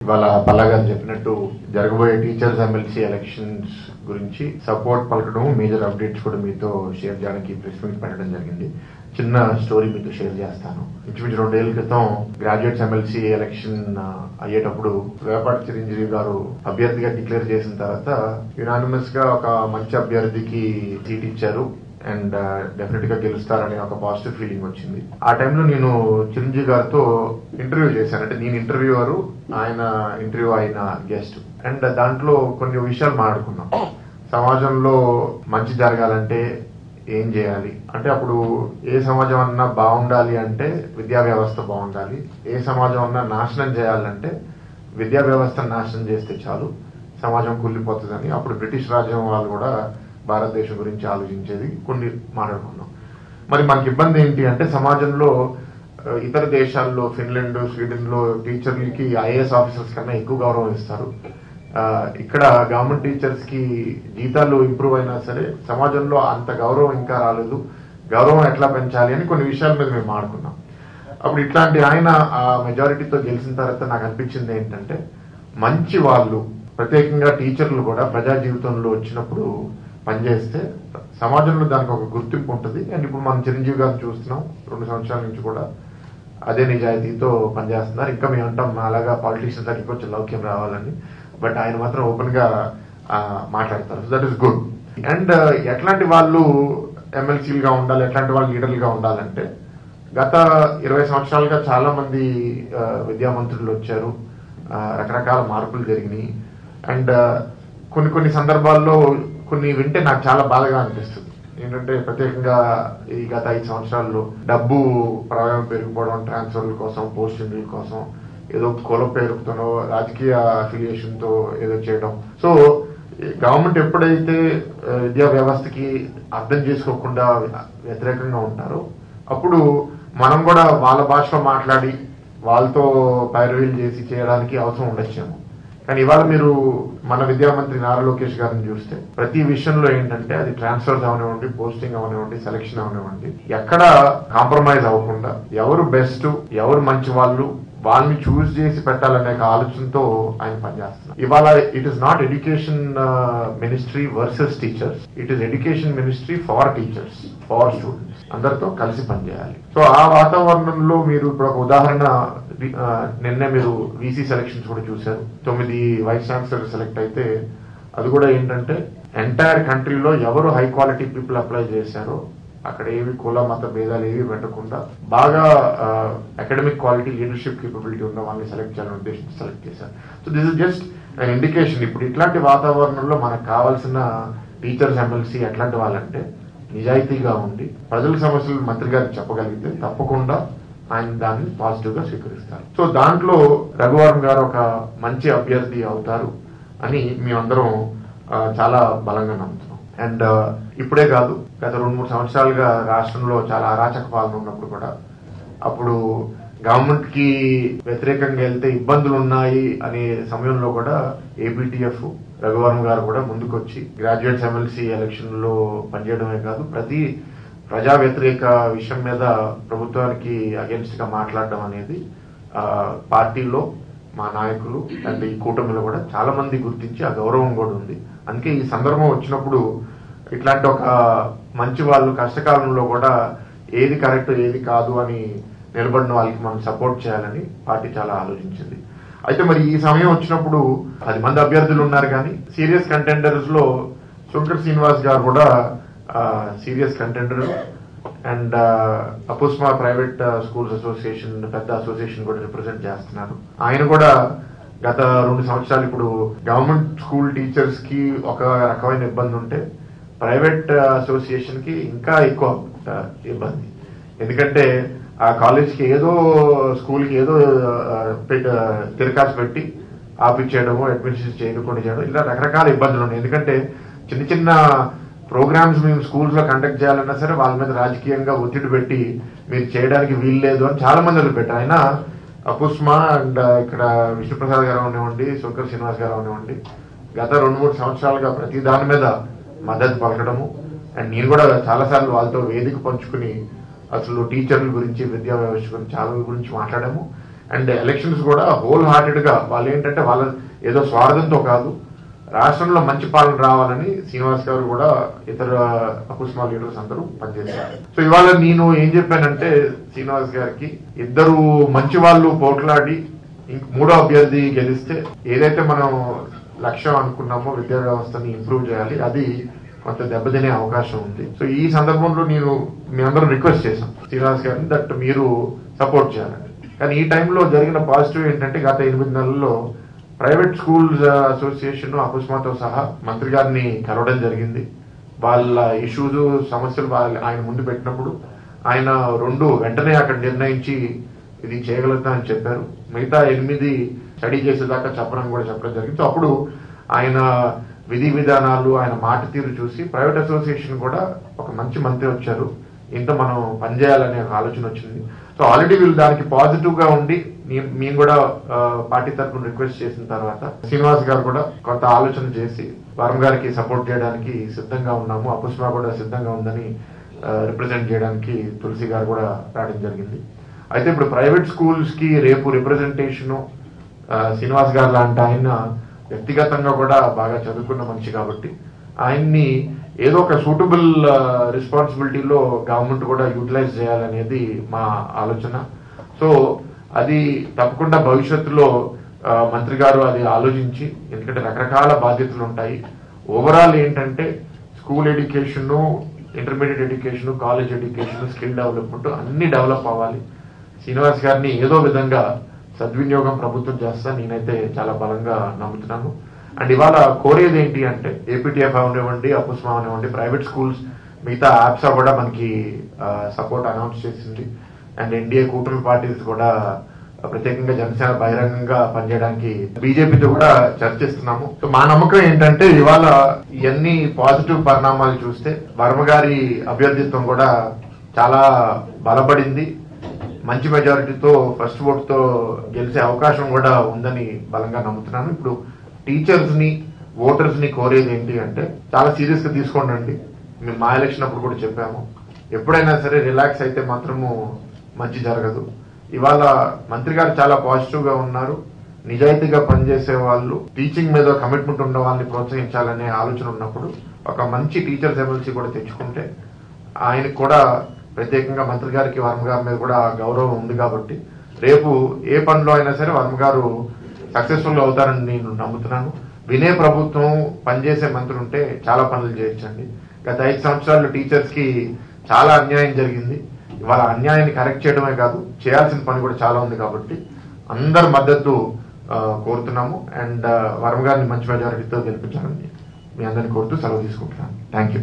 ఇవాళ పల్లా గారు చెప్పినట్టు జరగబోయే టీచర్స్ ఎమ్మెల్సీ ఎలక్షన్స్ గురించి సపోర్ట్ పలకడం, మేజర్ అప్డేట్స్ కూడా మీతో షేర్ చేయడానికి ప్రెస్ మీట్ పెట్టడం జరిగింది. చిన్న స్టోరీ మీతో షేర్ చేస్తాను. ఇంచుమించు 2 ఏళ్ల క్రితం గ్రాడ్యుయేట్స్ ఎమ్మెల్సీ ఎలక్షన్ అయ్యేటప్పుడు వేపాటి చిరంజీవి గారు అభ్యర్థిగా డిక్లేర్ చేసిన తర్వాత యునానిమస్ గా ఒక మంచి అభ్యర్థికి సీట్ ఇచ్చారు అండ్ డెఫినెట్ గా గెలుస్తారనే ఒక పాజిటివ్ ఫీలింగ్ వచ్చింది. ఆ టైంలో నేను చిరంజీవి గారితో ఇంటర్వ్యూ చేశాను. అంటే నేను ఇంటర్వ్యూవర్, ఆయన ఇంటర్వ్యూ అయిన గెస్ట్. అండ్ దాంట్లో కొన్ని విషయాలు మాట్లాడుకున్నాం. సమాజంలో మంచి జరగాలంటే ఏం చేయాలి అంటే, అప్పుడు ఏ సమాజం అన్నా బాగుండాలి అంటే విద్యా వ్యవస్థ బాగుండాలి, ఏ సమాజం అన్నా నాశనం చేయాలంటే విద్యా వ్యవస్థను నాశనం చేస్తే చాలు, సమాజం కుళ్ళిపోతుందని అప్పుడు బ్రిటిష్ రాజ్యం వాళ్ళు కూడా భారతదేశం గురించి ఆలోచించేది. కొన్ని మాట్లాడుకున్నాం. మరి మనకి ఇబ్బంది ఏంటి అంటే, సమాజంలో ఇతర దేశాల్లో ఫిన్లాండ్, స్వీడన్ లో టీచర్లకి ఐఏఎస్ ఆఫీసర్స్ కన్నా ఎక్కువ గౌరవం ఇస్తారు. ఇక్కడ గవర్నమెంట్ టీచర్స్ కి జీతాలు ఇంప్రూవ్ అయినా సరే సమాజంలో అంత గౌరవం ఇంకా రాలేదు. గౌరవం ఎట్లా పెంచాలి అని కొన్ని విషయాల మీద మేము మాట్లాడుకున్నాం. అప్పుడు ఇట్లాంటి ఆయన ఆ మెజారిటీతో గెలిచిన తర్వాత నాకు అనిపించింది ఏంటంటే, మంచి వాళ్ళు, ప్రత్యేకంగా టీచర్లు కూడా ప్రజా జీవితంలో వచ్చినప్పుడు పనిచేస్తే సమాజంలో దానికి ఒక గుర్తింపు ఉంటుంది. అండ్ ఇప్పుడు మనం చిరంజీవి గారిని చూస్తున్నాం, 2 సంవత్సరాల నుంచి కూడా అదే నిజాయితీతో పనిచేస్తున్నారు. ఇంకా మేము అంటాం అలాగా పాలిటీషియన్స్ దగ్గరికి కొంచెం లౌక్యం రావాలని, బట్ ఆయన మాత్రం ఓపెన్ గా మాట్లాడతారు. So that is good. And ఎట్లాంటి వాళ్ళు ఎమ్మెల్సీలుగా ఉండాలి, ఎట్లాంటి వాళ్ళు లీడర్లుగా ఉండాలంటే, గత 20 సంవత్సరాలుగా చాలా మంది విద్యామంత్రులు వచ్చారు, రకరకాల మార్పులు జరిగినాయి. అండ్ కొన్ని సందర్భాల్లో కొన్ని వింటే నాకు చాలా బాధగా అనిపిస్తుంది. ఏంటంటే, ప్రత్యేకంగా ఈ గత 5 సంవత్సరాల్లో డబ్బు ప్రవాహం పెరిగిపోవడం, ట్రాన్స్ఫర్ల కోసం, పోస్టింగ్ల కోసం, ఏదో కుల పేరుతోనో రాజకీయ అఫిలియేషన్ తో ఏదో చేయడం. సో గవర్నమెంట్ ఎప్పుడైతే విద్యా వ్యవస్థకి అర్థం చేసుకోకుండా వ్యతిరేకంగా ఉంటారో అప్పుడు మనం కూడా వాళ్ళ భాషలో మాట్లాడి వాళ్ళతో పైరవీలు చేసి చేయడానికి అవసరం ఉండొచ్చేమో. కానీ ఇవాళ మీరు మన విద్యామంత్రి నారా లోకేష్ గారిని చూస్తే ప్రతి విషయంలో ఏంటంటే, అది ట్రాన్స్ఫర్స్ అవనివ్వండి, పోస్టింగ్ అవనివ్వండి, సెలక్షన్ అవనివ్వండి, ఎక్కడ కాంప్రమైజ్ అవ్వకుండా ఎవరు బెస్ట్, ఎవరు మంచి వాళ్ళని చూస్ చేసి పెట్టాలనే ఆలోచనతో ఆయన పనిచేస్తున్నారు. ఇవాళ it is not education ministry versus teachers, it is education ministry for teachers, for students, అందరితో కలిసి పనిచేయాలి. సో ఆ వాతావరణంలో మీరు ఇప్పుడు ఒక ఉదాహరణ, నిన్నే మీరు వీసీ సెలక్షన్స్ కూడా చూశారు. 9 వైస్ ఛాన్సలర్ సెలెక్ట్ అయితే అది కూడా ఏంటంటే, ఎంటైర్ కంట్రీలో ఎవరు హై క్వాలిటీ పీపుల్ అప్లై చేశారో అక్కడ ఏవి కుల మత భేదాలు ఏవి పెట్టకుండా బాగా అకాడమిక్ క్వాలిటీ, లీడర్షిప్ కేపబిలిటీ ఉన్న వాళ్ళని సెలెక్ట్ చేయాలని ఉద్దేశించి సెలెక్ట్ చేశారు. So this is just an indication. ఇప్పుడు ఇట్లాంటి వాతావరణంలో మనకు కావాల్సిన టీచర్స్ ఎమ్మెల్సీ ఎట్లాంటి వాళ్ళంటే, నిజాయితీగా ఉండి ప్రజల సమస్యలు మంత్రి గారికి చెప్పగలిగితే తప్పకుండా ఆయన దాన్ని పాజిటివ్ గా స్వీకరిస్తారు. సో దాంట్లో రఘువరన్ గారు ఒక మంచి అభ్యర్థి అవుతారు అని మేమందరం చాలా బలంగా నమ్ముతున్నాం. అండ్ ఇప్పుడే కాదు, గత 2-3 సంవత్సరాలుగా రాష్ట్రంలో చాలా అరాచక పాలన ఉన్నప్పుడు కూడా, అప్పుడు గవర్నమెంట్ కి వ్యతిరేకంగా వెళ్తే ఇబ్బందులు ఉన్నాయి అనే సమయంలో కూడా ఏపీటీఎఫ్ రఘువరన్ గారు కూడా ముందుకొచ్చి గ్రాడ్యుయేట్స్ ఎమ్మెల్సీ ఎలక్షన్ లో పనిచేయడమే కాదు, ప్రతి ప్రజా వ్యతిరేక విషయం మీద ప్రభుత్వానికి అగేన్స్ట్ గా మాట్లాడడం అనేది పార్టీలో మా నాయకులు అండ్ ఈ కూటమిలో కూడా చాలా మంది గుర్తించి ఆ గౌరవం కూడా ఉంది. అందుకే ఈ సందర్భం వచ్చినప్పుడు ఇట్లాంటి ఒక మంచి వాళ్ళు కష్టకాలంలో కూడా ఏది కరెక్ట్ ఏది కాదు అని నిలబడిన వాళ్ళకి మనం సపోర్ట్ చేయాలని పార్టీ చాలా ఆలోచించింది. అయితే మరి ఈ సమయం వచ్చినప్పుడు 10 మంది అభ్యర్థులు ఉన్నారు, కానీ సీరియస్ కంటెండర్స్ లో శంకర్ శ్రీనివాస్ గారు కూడా serious contender. And అపుస్మా private schools association, పెద్ద అసోసియేషన్ కూడా రిప్రజెంట్ చేస్తున్నారు. ఆయన కూడా గత 2 సంవత్సరాలు ఇప్పుడు గవర్నమెంట్ స్కూల్ టీచర్స్ కి ఒక రకమైన ఇబ్బంది ఉంటే, ప్రైవేట్ అసోసియేషన్ కి ఇంకా ఎక్కువ ఇబ్బంది. ఎందుకంటే ఆ కాలేజ్ కి ఏదో, స్కూల్ కి ఏదో తిరకాసు పెట్టి ఆపిచ్చేయడము, అడ్మిషన్స్ చేయకుండా చేయడం, ఇలా రకరకాల ఇబ్బందులు ఉన్నాయి. ఎందుకంటే చిన్న చిన్న ప్రోగ్రామ్స్ మేము స్కూల్స్ లో కండక్ట్ చేయాలన్నా సరే వాళ్ళ మీద రాజకీయంగా ఒత్తిడి పెట్టి మీరు చేయడానికి వీలు లేదు అని చాలా మంది వదిలిపెట్టారు. ఆయన అపుస్మా అండ్ ఇక్కడ విష్ణుప్రసాద్ గారు అవనివ్వండి, శంకర్ శ్రీనివాస్ గారు అవనివ్వండి, గత 2-3 సంవత్సరాలుగా ప్రతి దాని మీద మద్దతు పలకడము. అండ్ నేను కూడా చాలాసార్లు వాళ్ళతో వేదిక పంచుకుని అసలు టీచర్ల గురించి, విద్యా వ్యవస్థ గురించి, చాలా గురించి మాట్లాడాము. అండ్ ఎలక్షన్స్ కూడా హోల్ హార్టెడ్ గా వాళ్ళు ఏంటంటే వాళ్ళ ఏదో స్వార్థంతో కాదు, రాష్ట్రంలో మంచి పాలన రావాలని శ్రీనివాస్ గారు కూడా ఇతర అకుస్మా లీడర్స్ అందరూ పనిచేశారు. సో ఇవాళ నేను ఏం చెప్పానంటే శ్రీనివాస్ గారికి, ఇద్దరు మంచి వాళ్ళు పోట్లాడి మూడో అభ్యర్థి గెలిస్తే ఏదైతే మనం లక్ష్యం అనుకున్నామో విద్యా వ్యవస్థని ఇంప్రూవ్ చేయాలి, అది కొంత దెబ్బతినే అవకాశం ఉంది. సో ఈ సందర్భంలో నేను మీ అందరూ రిక్వెస్ట్ చేశాం శ్రీనివాస్ గారిని దట్ మీరు సపోర్ట్ చేయాలని. కానీ ఈ టైంలో జరిగిన పాజిటివ్ ఏంటంటే గత 8 నెలల్లో ప్రైవేట్ స్కూల్స్ అసోసియేషన్ అకుస్మాతో సహా మంత్రి గారిని కలవడం జరిగింది. వాళ్ళ ఇష్యూస్ సమస్యలు ఆయన ముందు పెట్టినప్పుడు ఆయన 2 వెంటనే అక్కడ నిర్ణయించి ఇది చేయగలుగుతామని చెప్పారు. మిగతా 8 స్టడీ చేసేదాకా చెప్పడం జరిగింది. సో అప్పుడు ఆయన విధి విధానాలు, ఆయన మాట తీరు చూసి ప్రైవేట్ అసోసియేషన్ కూడా ఒక మంచి మంత్రి వచ్చారు, ఇంత మనం పనిచేయాలనే ఆలోచన వచ్చింది. సో ఆల్రెడీ వీళ్ళు దానికి పాజిటివ్ గా ఉండి మేము కూడా పార్టీ తరఫున రిక్వెస్ట్ చేసిన తర్వాత శ్రీనివాస్ గారు కూడా కొంత ఆలోచన చేసి వరం గారికి సపోర్ట్ చేయడానికి సిద్ధంగా ఉన్నాము, అకుస్మా కూడా సిద్ధంగా ఉందని రిప్రజెంట్ చేయడానికి తులసి గారు కూడా రావడం జరిగింది. అయితే ఇప్పుడు ప్రైవేట్ స్కూల్స్ కి రేపు రిప్రజెంటేషన్ శ్రీనివాస్ గారు లాంటి ఆయన వ్యక్తిగతంగా కూడా బాగా చదువుకున్న మనిషి కాబట్టి ఆయన్ని ఏదో ఒక సూటబుల్ రెస్పాన్సిబిలిటీలో గవర్నమెంట్ కూడా యూటిలైజ్ చేయాలనేది మా ఆలోచన. సో అది తప్పకుండా భవిష్యత్తులో మంత్రి గారు అది ఆలోచించి, ఎందుకంటే రకరకాల బాధ్యతలు ఉంటాయి. ఓవరాల్ ఏంటంటే school education, intermediate education, college education, skill development అన్ని డెవలప్ అవ్వాలి. శ్రీనివాస్ గారిని ఏదో విధంగా సద్వినియోగం ప్రభుత్వం చేస్తా నేనైతే చాలా బలంగా నమ్ముతున్నాను. అండ్ ఇవాళ కోరేది ఏంటి అంటే ఏపీటీఎఫ్ అవనివ్వండి, అకుస్మా అవనివ్వండి, ప్రైవేట్ స్కూల్స్ మిగతా యాప్స్ కూడా మనకి సపోర్ట్ అనౌన్స్ చేసింది. అండ్ ఎన్డీఏ కూటమి పార్టీస్ కూడా ప్రత్యేకంగా జనసేన బహిరంగంగా పనిచేయడానికి బీజేపీతో కూడా చర్చిస్తున్నాము. సో మా నమ్మకం ఏంటంటే ఇవాళ ఇవన్నీ పాజిటివ్ పరిణామాలు చూస్తే వర్మ గారి అభ్యర్థిత్వం కూడా చాలా బలపడింది. మంచి మెజారిటీతో ఫస్ట్ ఓట్ తో గెలిచే అవకాశం కూడా ఉందని బలంగా నమ్ముతున్నాను. ఇప్పుడు టీచర్స్ ని, ఓటర్స్ ని కోరేది ఏంటి అంటే చాలా సీరియస్ గా తీసుకోండి. మేము మా ఎలక్షన్ అప్పుడు కూడా చెప్పాము, ఎప్పుడైనా సరే రిలాక్స్ అయితే మాత్రము మంచి జరగదు. ఇవాళ మంత్రి గారు చాలా పాజిటివ్ గా ఉన్నారు, నిజాయితీగా పనిచేసే వాళ్ళు, టీచింగ్ మీద కమిట్మెంట్ ఉన్న వాళ్ళని ప్రోత్సహించాలనే ఆలోచన ఉన్నప్పుడు ఒక మంచి టీచర్స్ ఎమ్మెల్సీ కూడా తెచ్చుకుంటే ఆయనకు కూడా ప్రత్యేకంగా మంత్రి గారికి వర్మ గారి మీద కూడా గౌరవం ఉంది కాబట్టి రేపు ఏ పనిలో అయినా సరే వర్మ గారు సక్సెస్ఫుల్ అవుతారని నేను నమ్ముతున్నాను. వినే ప్రభుత్వం, పనిచేసే మంత్రి ఉంటే చాలా పనులు చేయొచ్చండి. గత 5 సంవత్సరాలు టీచర్స్ కి చాలా అన్యాయం జరిగింది. ఇవాళ అన్యాయాన్ని కరెక్ట్ చేయడమే కాదు, చేయాల్సిన పని కూడా చాలా ఉంది కాబట్టి అందరి మద్దతు కోరుతున్నాము. అండ్ వర్మ గారిని మంచి మెజారిటీతో గెలిపించాలని మీ అందరిని కోరుతూ సెలవు తీసుకుంటున్నాను. Thank you.